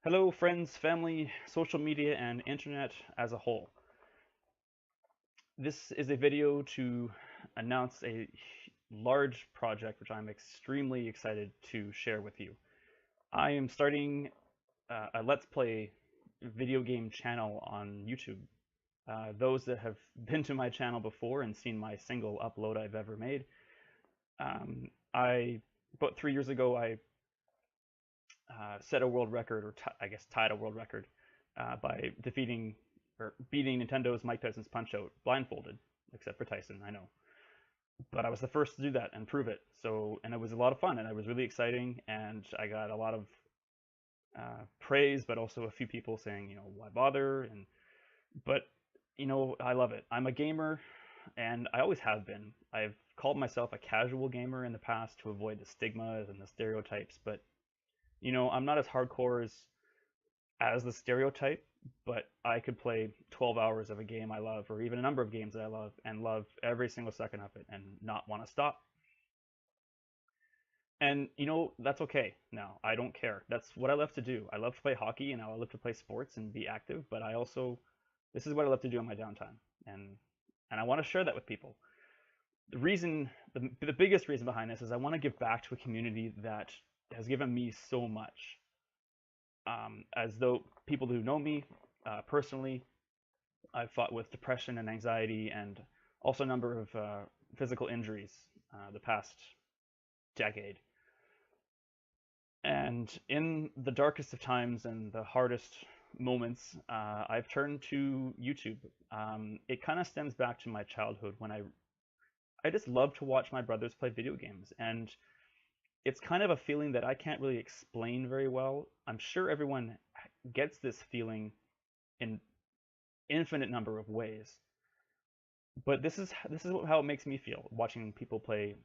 Hello, friends, family, social media, and internet as a whole. This is a video to announce a large project which I'm extremely excited to share with you. I am starting a Let's Play video game channel on YouTube. Those that have been to my channel before and seen my single upload I've ever made, about 3 years ago, I set a world record, or I guess tied a world record, by defeating or beating Nintendo's Mike Tyson's Punch Out blindfolded, except for Tyson, I know. But I was the first to do that and prove it. So, and it was a lot of fun, and it was really exciting, and I got a lot of praise, but also a few people saying, why bother? But I love it. I'm a gamer, and I always have been. I've called myself a casual gamer in the past to avoid the stigmas and the stereotypes, but I'm not as hardcore as the stereotype, but I could play 12 hours of a game I love, or even a number of games that I love, and love every single second of it and not want to stop. And that's okay now. I don't care. That's what I love to do. I love to play hockey and I love to play sports and be active, but this is what I love to do on my downtime. And I want to share that with people. The biggest reason behind this is I want to give back to a community that has given me so much. As though people who know me personally, I've fought with depression and anxiety and also a number of physical injuries the past decade. And in the darkest of times and the hardest moments, I've turned to YouTube. It kind of stems back to my childhood when I just loved to watch my brothers play video games, and it's kind of a feeling that I can't really explain very well. I'm sure everyone gets this feeling in infinite number of ways, but this is how it makes me feel watching people play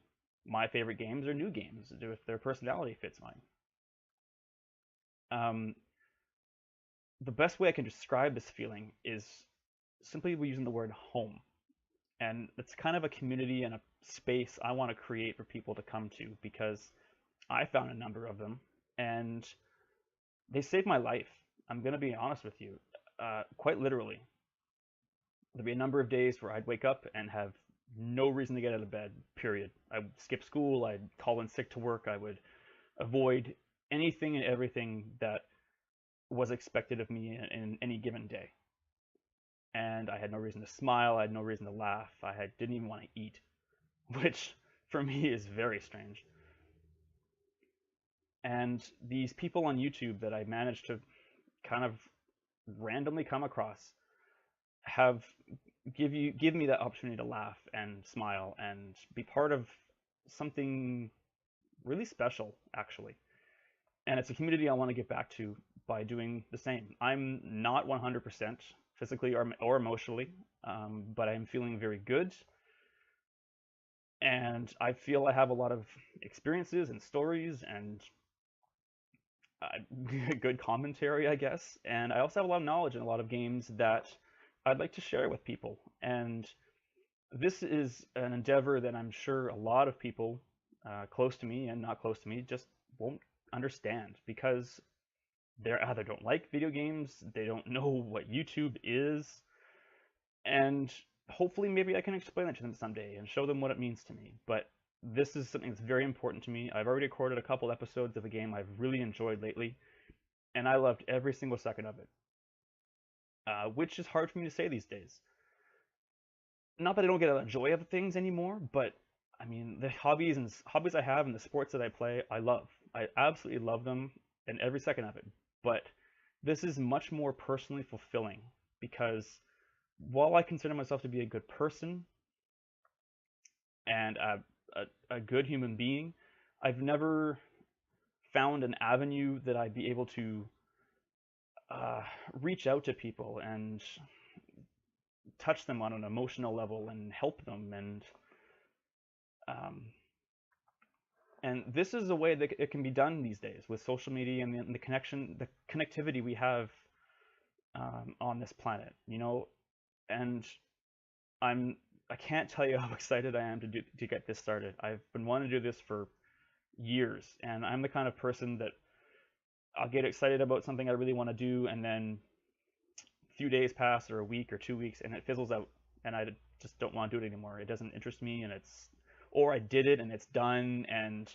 my favorite games or new games if their personality fits mine. Um, the best way I can describe this feeling is simply using the word home. And it's kind of a community and a space I want to create for people to come to, because I found a number of them, and they saved my life. I'm going to be honest with you, quite literally. There'd be a number of days where I'd wake up and have no reason to get out of bed, period. I'd skip school, I'd call in sick to work, I would avoid anything and everything that was expected of me in any given day. And I had no reason to smile, I had no reason to laugh, didn't even want to eat, which for me is very strange. And these people on YouTube that I managed to kind of randomly come across have give me that opportunity to laugh and smile and be part of something really special, actually. And it's a community I want to get back to by doing the same. I'm not 100% physically or emotionally, but I'm feeling very good. And I feel I have a lot of experiences and stories and good commentary, I guess. And I also have a lot of knowledge in a lot of games that I'd like to share with people. And this is an endeavor that I'm sure a lot of people close to me and not close to me just won't understand, because they either don't like video games, they don't know what YouTube is, and hopefully maybe I can explain it to them someday and show them what it means to me. But this is something that's very important to me. I've already recorded a couple episodes of a game I've really enjoyed lately, and I loved every single second of it, which is hard for me to say these days. Not that I don't get a joy of things anymore, but I mean, the hobbies I have and the sports that I play, I love. I absolutely love them and every second of it. But this is much more personally fulfilling, because while I consider myself to be a good person and a good human being, I've never found an avenue that I'd be able to reach out to people and touch them on an emotional level and help them. Um, and this is a way that it can be done these days with social media and the connectivity we have on this planet, and I can't tell you how excited I am to get this started. I've been wanting to do this for years, and I'm the kind of person that I'll get excited about something I really want to do, and then a few days pass, or a week or 2 weeks, and it fizzles out, and I just don't want to do it anymore. It doesn't interest me, and or I did it and it's done, and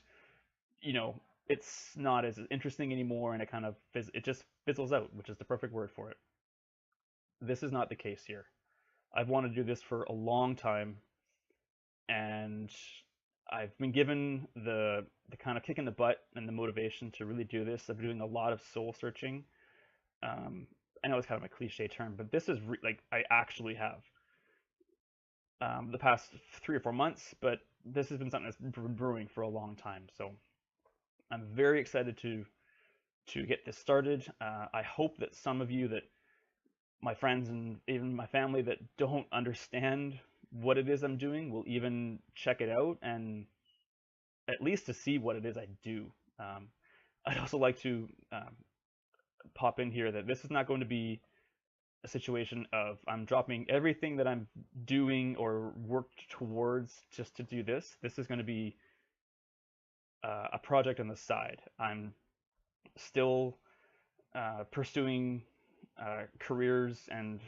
it's not as interesting anymore, and it just fizzles out, which is the perfect word for it. This is not the case here. I've wanted to do this for a long time, and I've been given the kind of kick in the butt and the motivation to really do this. I've been doing a lot of soul searching. Um, I know it's kind of a cliche term, but this is like I actually have the past 3 or 4 months, but this has been something that's been brewing for a long time. So I'm very excited to get this started. I hope that some of you, that my friends and even my family that don't understand what it is I'm doing, will even check it out, and at least to see what it is I do. I'd also like to pop in here that this is not going to be a situation of I'm dropping everything that I'm doing or worked towards just to do this. This is going to be a project on the side. I'm still pursuing careers, and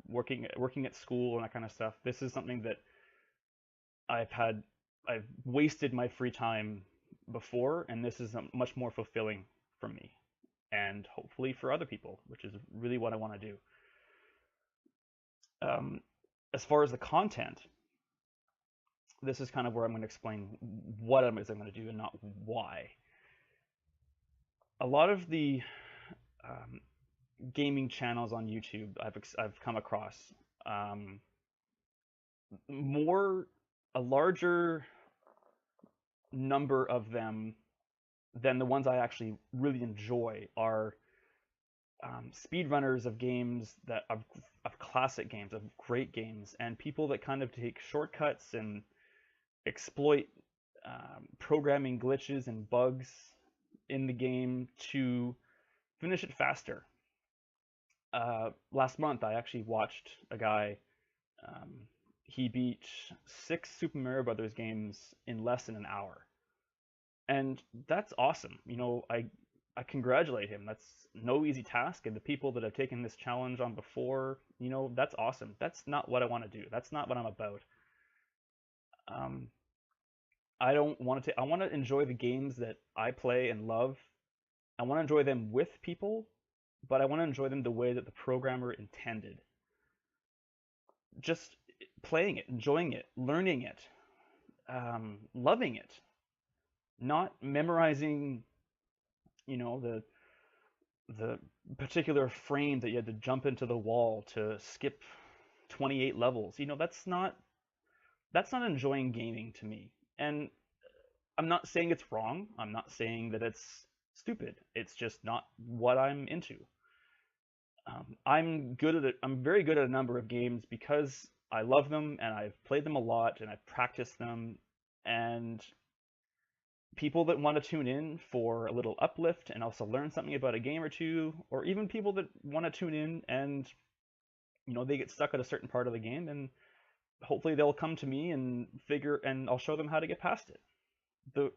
working at school and that kind of stuff. This is something that I've wasted my free time before, and this is much more fulfilling for me, and hopefully for other people, which is really what I want to do. As far as the content, this is kind of where I'm going to explain what I'm going to do and not why. A lot of the gaming channels on YouTube I've come across, a larger number of them than the ones I actually really enjoy are speedrunners of games, of classic games, of great games, and people that kind of take shortcuts and exploit programming glitches and bugs in the game to finish it faster. Last month, I actually watched a guy. He beat 6 Super Mario Brothers games in less than an hour, and that's awesome. I congratulate him. That's no easy task, and the people that have taken this challenge on before, that's awesome. That's not what I want to do. That's not what I'm about. I don't want to. I want to enjoy the games that I play and love. I want to enjoy them with people, but I want to enjoy them the way that the programmer intended. Just playing it, enjoying it, learning it, loving it, not memorizing, the particular frame that you had to jump into the wall to skip 28 levels. That's not enjoying gaming to me. And I'm not saying it's wrong. I'm not saying that it's stupid. It's just not what I'm into. I'm good at it. I'm very good at a number of games because I love them and I've played them a lot and I've practiced them. And people that want to tune in for a little uplift and also learn something about a game or two, or even people that want to tune in and they get stuck at a certain part of the game, and hopefully they'll come to me and I'll show them how to get past it. The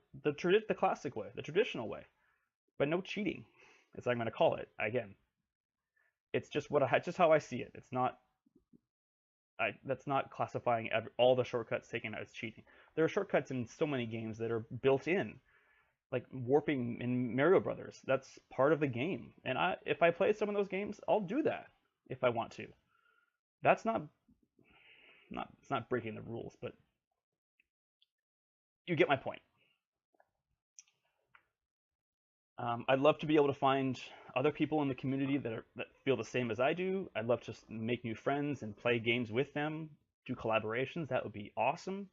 classic way, the traditional way, but no cheating, as I'm going to call it. Again, it's just just how I see it. It's not. That's not classifying all the shortcuts taken as cheating. There are shortcuts in so many games that are built in, like warping in Mario Brothers. That's part of the game, and if I play some of those games, I'll do that if I want to. That's it's not breaking the rules, but you get my point. I'd love to be able to find other people in the community that feel the same as I do. I'd love to make new friends and play games with them, do collaborations. That would be awesome.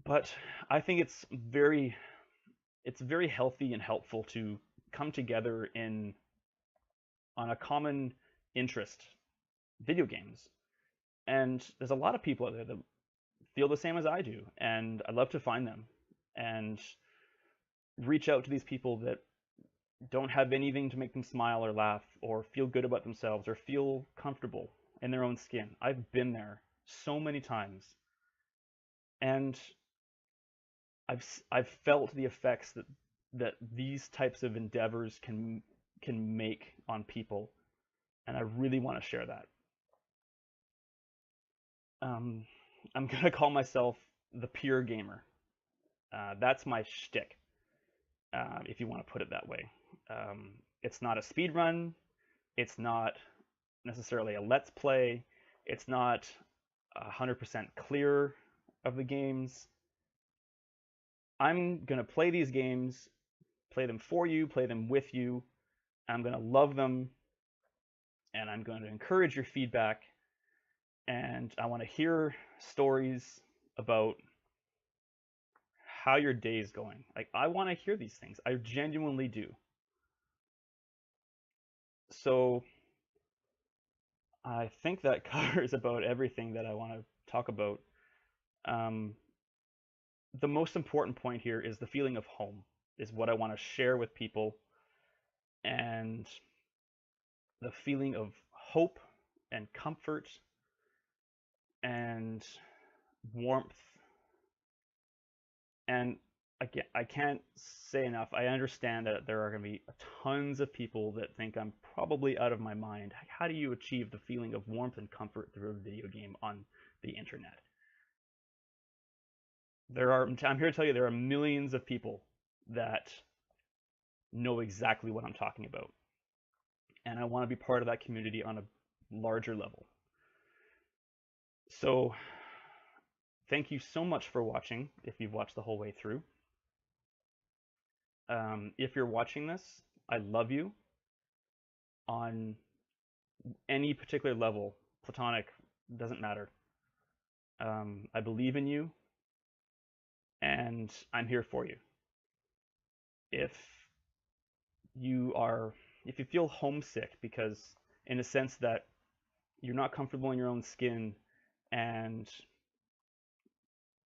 But I think it's very healthy and helpful to come together on a common interest, video games. And there's a lot of people out there that feel the same as I do, and I'd love to find them and reach out to these people that don't have anything to make them smile or laugh or feel good about themselves or feel comfortable in their own skin. I've been there so many times, and I've felt the effects that that these types of endeavors can make on people, and I really want to share that. Um, I'm gonna call myself the pure gamer. That's my shtick, if you want to put it that way. It's not a speed run. It's not necessarily a let's play. It's not 100% clear of the games. I'm gonna play these games, play them for you, play them with you. I'm gonna love them, and I'm going to encourage your feedback. And I want to hear stories about how your day is going. Like, I want to hear these things. I genuinely do. So I think that covers about everything that I want to talk about. Um, the most important point here is the feeling of home, is what I want to share with people, and the feeling of hope and comfort and warmth. And again, I can't say enough. I understand that there are going to be tons of people that think I'm probably out of my mind. How do you achieve the feeling of warmth and comfort through a video game on the internet? I'm here to tell you, there are millions of people that know exactly what I'm talking about. And I want to be part of that community on a larger level. So thank you so much for watching, if you've watched the whole way through. If you're watching this, I love you on any particular level, platonic, doesn't matter. I believe in you, and I'm here for you. If you are, if you feel homesick because, in a sense that you're not comfortable in your own skin and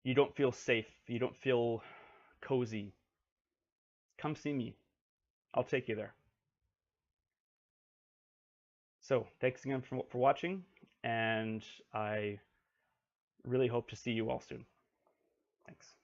you don't feel safe, you don't feel cozy, come see me. I'll take you there. So thanks again for watching, and I really hope to see you all soon. Thanks.